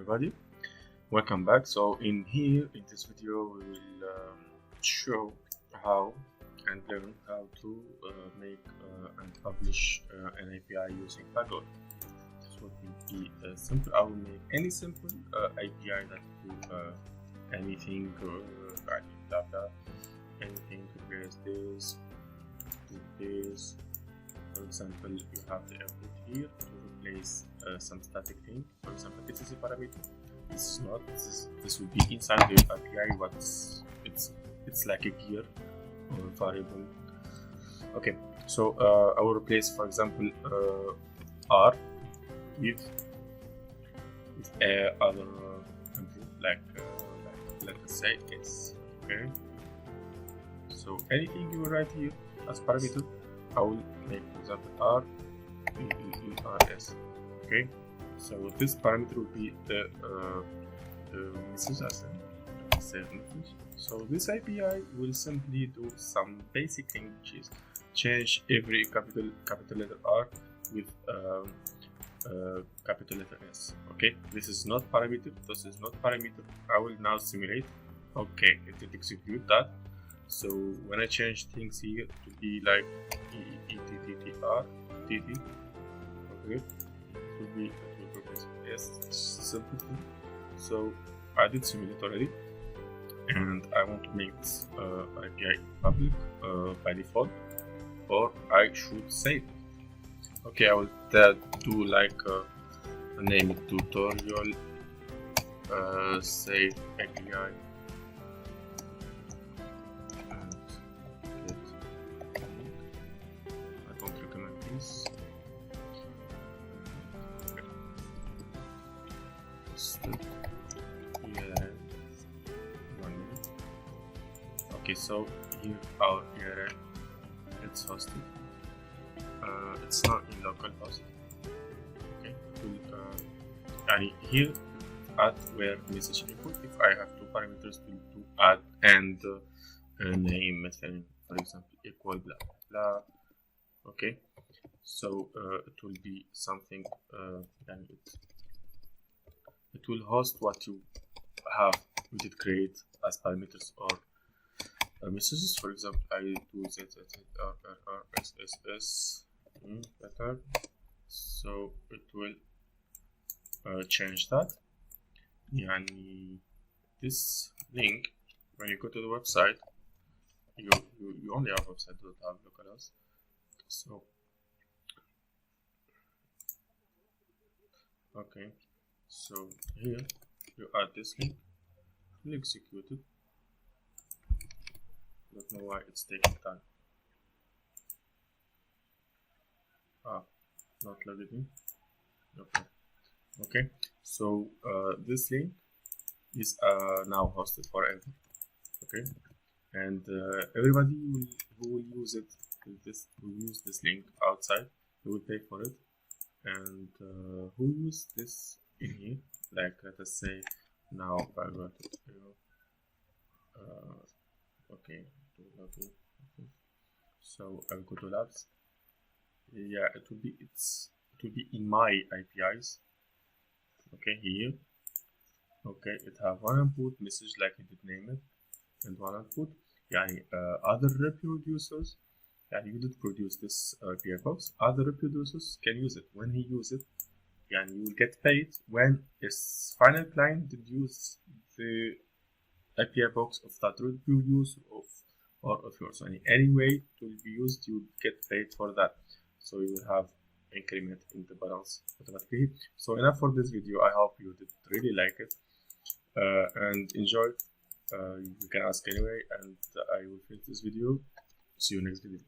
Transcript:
everybody, welcome back. So in this video we will show how and learn how to make and publish an API using Pagol. This will be simple. I will make any simple API that do anything blah blah, anything replace this with this. For example, you have the input here to replace some static thing. For example, this is a parameter. This is not. This will be inside the API, but it's like a gear or a variable. Okay, so I will replace, for example, R with other like let us say S. Okay, so anything you write here as parameter, I will make, for example, R EERS. Okay, so this parameter will be the message as a save message. So this API will simply do some basic thing, which is change every capital letter R with capital letter S. Okay, this is not parameter. This is not parameter. I will now simulate. Okay, it will execute that. So when I change things here to be like ETTR, TT, okay, it will be S simple thing. So I did simulate already, and I want to make this API public by default, or I should save it. Okay, I will do like name it tutorial save API. Okay, so here our URL, it's hosted. It's not in localhost. Okay, and here add where message input. If I have two parameters to add and name method, for example, equal blah blah. Okay, so it will be something and it will host what you have you did create as parameters or messages. For example, I do ZZRRSSS better, so it will change that. And this link, when you go to the website, you only have website that have localhost. So okay, so here you add this link, you execute it. Don't know why it's taking time. Not logged in. Okay, so this link is now hosted forever. Okay, and everybody who will use it, who use this link outside, they will pay for it. And who use this in here, like let us say now if I go to okay, so I'll go to labs. Yeah, it will be in my APIs. Okay, here. Okay, it have one input message like I did name it, and one output. Yeah, other reproducers. Yeah, you did produce this API box. Other reproducers can use it. When he use it, yeah, you will get paid when his final client did use the API box of that reproducer or of yours. So in any way it will be used, you will get paid for that. So you will have increment in the balance automatically. So enough for this video. I hope you did really like it and enjoy. You can ask anyway, and I will finish this video. See you next video.